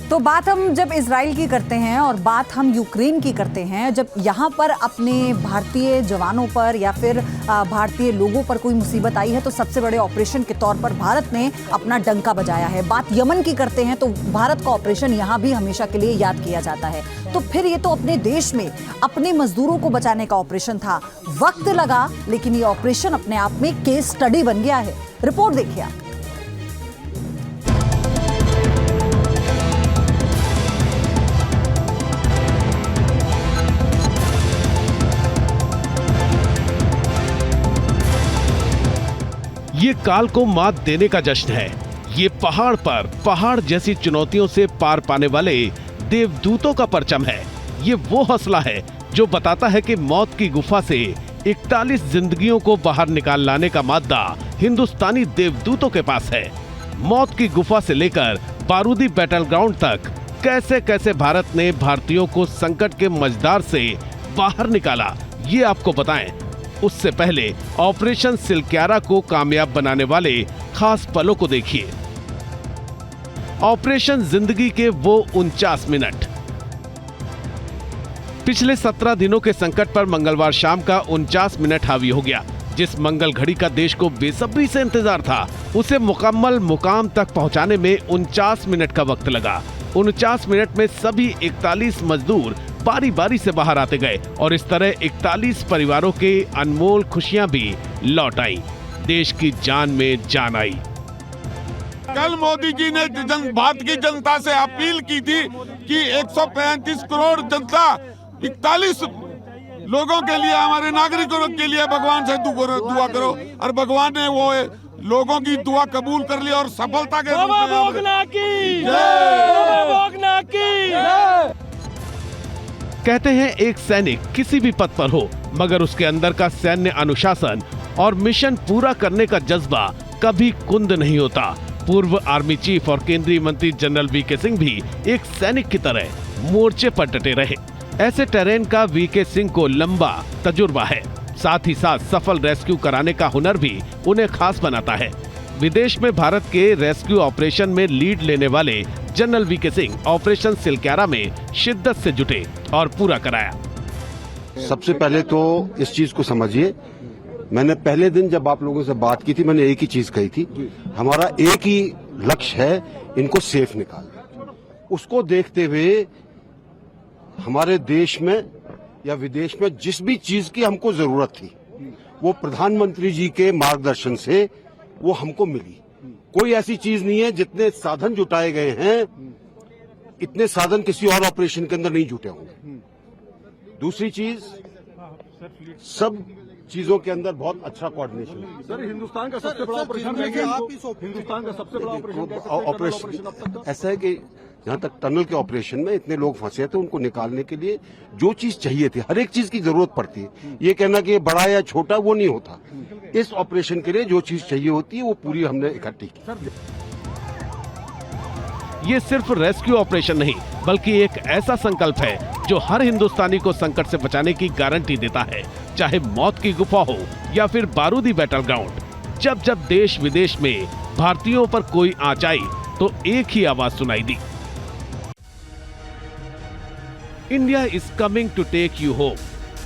तो बात हम जब इजराइल की करते हैं और बात हम यूक्रेन की करते हैं, जब यहाँ पर अपने भारतीय जवानों पर या फिर भारतीय लोगों पर कोई मुसीबत आई है तो सबसे बड़े ऑपरेशन के तौर पर भारत ने अपना डंका बजाया है। बात यमन की करते हैं तो भारत का ऑपरेशन यहाँ भी हमेशा के लिए याद किया जाता है। तो फिर ये तो अपने देश में अपने मजदूरों को बचाने का ऑपरेशन था, वक्त लगा, लेकिन ये ऑपरेशन अपने आप में केस स्टडी बन गया है। रिपोर्ट देखिए आप। ये काल को मात देने का जश्न है। ये पहाड़ पर पहाड़ जैसी चुनौतियों से पार पाने वाले देवदूतों का परचम है। ये वो हौसला है जो बताता है कि मौत की गुफा से 41 जिंदगियों को बाहर निकाल लाने का मादा हिंदुस्तानी देवदूतों के पास है। मौत की गुफा से लेकर बारूदी बैटल ग्राउंड तक कैसे कैसे भारत ने भारतीयों को संकट के मझधार से बाहर निकाला, ये आपको बताएं। उससे पहले ऑपरेशन सिलक्यारा को कामयाब बनाने वाले खास पलों को देखिए। ऑपरेशन जिंदगी के वो 49 मिनट। पिछले 17 दिनों के संकट पर मंगलवार शाम का 49 मिनट हावी हो गया। जिस मंगल घड़ी का देश को बेसब्री से इंतजार था, उसे मुकम्मल मुकाम तक पहुंचाने में 49 मिनट का वक्त लगा। 49 मिनट में सभी 41 मजदूर बारी बारी से बाहर आते गए और इस तरह 41 परिवारों के अनमोल खुशियां भी लौट आई। देश की जान में जान आई। कल मोदी जी ने भारत की जनता से अपील की थी कि 135 करोड़ जनता 41 लोगों के लिए, हमारे नागरिकों के लिए भगवान से दुआ करो, और भगवान ने वो लोगों की दुआ कबूल कर ली और सफलता के कहते हैं एक सैनिक किसी भी पद पर हो, मगर उसके अंदर का सैन्य अनुशासन और मिशन पूरा करने का जज्बा कभी कुंद नहीं होता। पूर्व आर्मी चीफ और केंद्रीय मंत्री जनरल वीके सिंह भी एक सैनिक की तरह मोर्चे पर डटे रहे। ऐसे टेरेन का वीके सिंह को लंबा तजुर्बा है। साथ ही साथ सफल रेस्क्यू कराने का हुनर भी उन्हें खास बनाता है। विदेश में भारत के रेस्क्यू ऑपरेशन में लीड लेने वाले general V K Singh operation Silkyara में शिद्दत से जुटे और पूरा कराया। सबसे पहले तो इस चीज को समझिए, मैंने पहले दिन जब आप लोगों से बात की थी, मैंने एक ही चीज कही थी, हमारा एक ही लक्ष्य है, इनको सेफ निकालना। उसको देखते हुए हमारे देश में या विदेश में जिस भी चीज की हमको जरूरत थी, वो प्रधानमंत्री जी के मार्गदर्शन से वो हमको मिली। कोई ऐसी चीज नहीं है, जितने साधन जुटाए गए हैं, इतने साधन किसी और ऑपरेशन के अंदर नहीं जुटे होंगे। दूसरी चीज, सब चीजों के अंदर बहुत अच्छा कोऑर्डिनेशन है। सर, हिंदुस्तान का सबसे बड़ा ऑपरेशन हिंदुस्तान का सबसे बड़ा ऑपरेशन ऐसा है कि जहां तक टनल के ऑपरेशन में इतने लोग फंसे थे, उनको निकालने के लिए जो चीज चाहिए थी, हर एक चीज की जरूरत पड़ती है। ये कहना कि ये बड़ा या छोटा वो नहीं होता। इस ऑपरेशन के लिए जो चीज चाहिए होती है वो पूरी हमने इकट्ठी की। ये सिर्फ रेस्क्यू ऑपरेशन नहीं, बल्कि एक ऐसा संकल्प है जो हर हिंदुस्तानी को संकट से बचाने की गारंटी देता है, चाहे मौत की गुफा हो या फिर बारूदी बैटल ग्राउंड। जब जब देश विदेश में भारतीयों पर कोई आंच आई तो एक ही आवाज सुनाई दी, India is coming to take you home.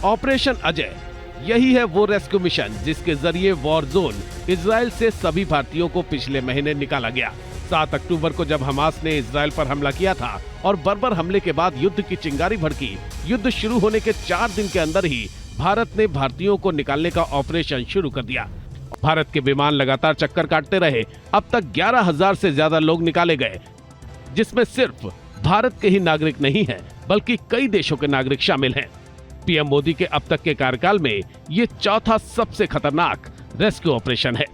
Operation Ajay, यही है वो रेस्क्यू मिशन जिसके जरिए वॉर जोन इजराइल से सभी भारतीयों को पिछले महीने निकाला गया। 7 अक्टूबर को जब हमास ने इजराइल पर हमला किया था और बर्बर हमले के बाद युद्ध की चिंगारी भड़की, युद्ध शुरू होने के 4 दिन के अंदर ही भारत ने भारतीयों को निकालने का ऑपरेशन शुरू कर दिया। भारत के विमान लगातार चक्कर काटते रहे। अब तक 11,000 से ज्यादा लोग निकाले गए, जिसमें सिर्फ भारत के ही नागरिक नहीं हैं, बल्कि कई देशों के नागरिक शामिल हैं। पीएम मोदी के अब तक के कार्यकाल में ये चौथा सबसे खतरनाक रेस्क्यू ऑपरेशन है।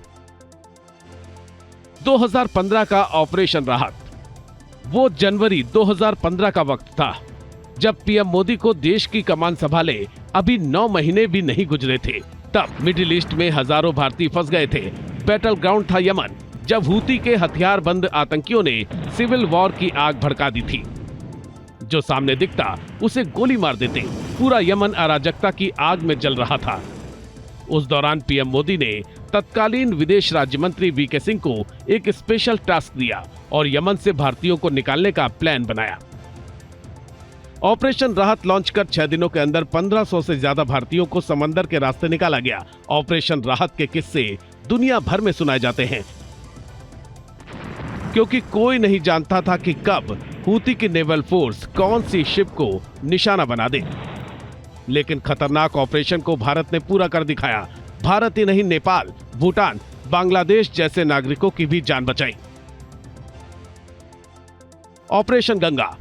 2015 का ऑपरेशन राहत, वो जनवरी 2015 का वक्त था जब पीएम मोदी को देश की कमान संभाले अभी 9 महीने भी नहीं गुजरे थे। तब मिडिल ईस्ट में हजारों भारतीय फंस गए थे। बैटल ग्राउंड था यमन, जब हूती के हथियारबंद आतंकियों ने सिविल वॉर की आग भड़का दी थी। जो सामने दिखता उसे गोली मार देते। पूरा यमन अराजकता की आग में जल रहा था। उस दौरान पीएम मोदी ने तत्कालीन विदेश राज्य मंत्री वीके सिंह को एक स्पेशल टास्क दिया और यमन से भारतीयों को निकालने का प्लान बनाया। ऑपरेशन राहत लॉन्च कर 6 दिनों के अंदर 1500 से ज्यादा भारतीयों को समंदर के रास्ते निकाला गया। ऑपरेशन राहत के किस्से दुनिया भर में सुनाए जाते हैं, क्योंकि कोई नहीं जानता था कि कब हूती की नेवल फोर्स कौन सी शिप को निशाना बना दे। लेकिन खतरनाक ऑपरेशन को भारत ने पूरा कर दिखाया। भारत ही नहीं, नेपाल, भूटान, बांग्लादेश जैसे नागरिकों की भी जान बचाई। ऑपरेशन गंगा।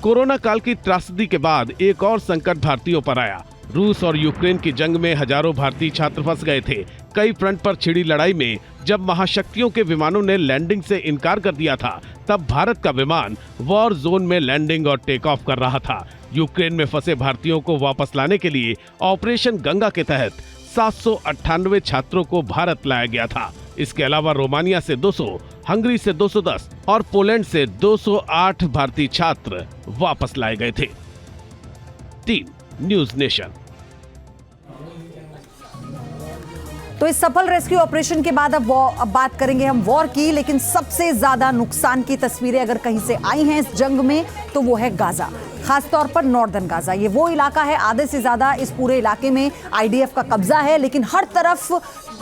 कोरोना काल की त्रासदी के बाद एक और संकट भारतीयों पर आया। रूस और यूक्रेन की जंग में हजारों भारतीय छात्र फंस गए थे। कई फ्रंट पर छिड़ी लड़ाई में जब महाशक्तियों के विमानों ने लैंडिंग से इनकार कर दिया था, तब भारत का विमान वॉर जोन में लैंडिंग और टेक ऑफ कर रहा था। यूक्रेन में फंसे भारतीयों को वापस लाने के लिए ऑपरेशन गंगा के तहत 798 छात्रों को भारत लाया गया था। इसके अलावा रोमानिया से 200, हंगरी से 210 और पोलैंड से 208 भारतीय छात्र वापस लाए गए थे। 3 न्यूज नेशन। तो इस सफल रेस्क्यू ऑपरेशन के बाद अब बात करेंगे हम वॉर की, लेकिन सबसे ज्यादा नुकसान की तस्वीरें अगर कहीं से आई हैं इस जंग में तो वो है गाजा, खासतौर पर नॉर्दर्न गाजा। ये वो इलाका है, आधे से ज्यादा इस पूरे इलाके में आईडीएफ का कब्जा है, लेकिन हर तरफ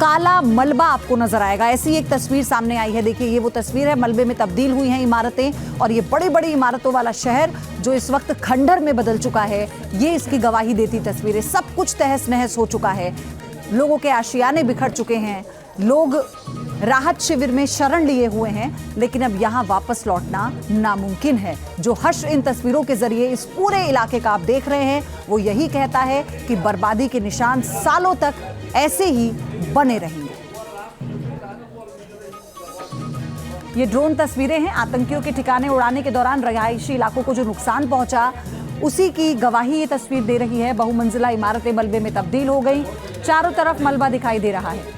काला मलबा आपको नजर आएगा। ऐसी एक तस्वीर सामने आई है, देखिए ये वो तस्वीर है। मलबे में तब्दील हुई हैं इमारतें और ये बड़ी बड़ी इमारतों वाला शहर जो इस वक्त खंडर में बदल चुका है, ये इसकी गवाही देती तस्वीरें। सब कुछ तहस नहस हो चुका है, लोगों के आशियाने बिखर चुके हैं, लोग राहत शिविर में शरण लिए हुए हैं, लेकिन अब यहां वापस लौटना नामुमकिन है। जो हश्र इन तस्वीरों के जरिए इस पूरे इलाके का आप देख रहे हैं, वो यही कहता है कि बर्बादी के निशान सालों तक ऐसे ही बने रहेंगे। ये ड्रोन तस्वीरें हैं आतंकियों के ठिकाने उड़ाने के दौरान रहायशी इलाकों को जो नुकसान पहुंचा, उसी की गवाही ये तस्वीर दे रही है। बहुमंजिला इमारतें मलबे में तब्दील हो गई, चारों तरफ मलबा दिखाई दे रहा है।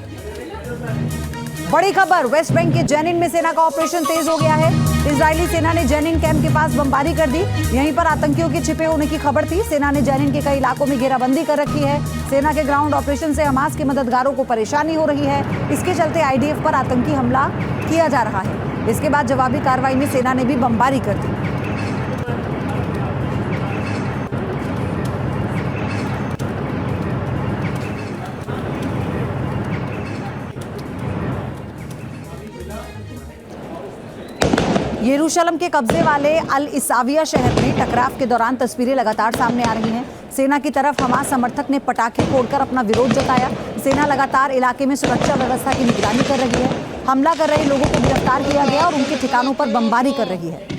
बड़ी खबर, वेस्ट बैंक के जेनिन में सेना का ऑपरेशन तेज हो गया है। इजरायली सेना ने जेनिन कैंप के पास बमबारी कर दी। यहीं पर आतंकियों के छिपे होने की खबर थी। सेना ने जेनिन के कई इलाकों में घेराबंदी कर रखी है। सेना के ग्राउंड ऑपरेशन से हमास के मददगारों को परेशानी हो रही है। इसके चलते आईडीएफ पर आतंकी हमला किया जा रहा है। इसके बाद जवाबी कार्रवाई में सेना ने भी बमबारी कर दी। यरूशलेम के कब्जे वाले अल इसाविया शहर में टकराव के दौरान तस्वीरें लगातार सामने आ रही हैं। सेना की तरफ हमास समर्थक ने पटाखे फोड़कर अपना विरोध जताया। सेना लगातार इलाके में सुरक्षा व्यवस्था की निगरानी कर रही है। हमला कर रहे लोगों को गिरफ्तार किया गया और उनके ठिकानों पर बमबारी कर रही है।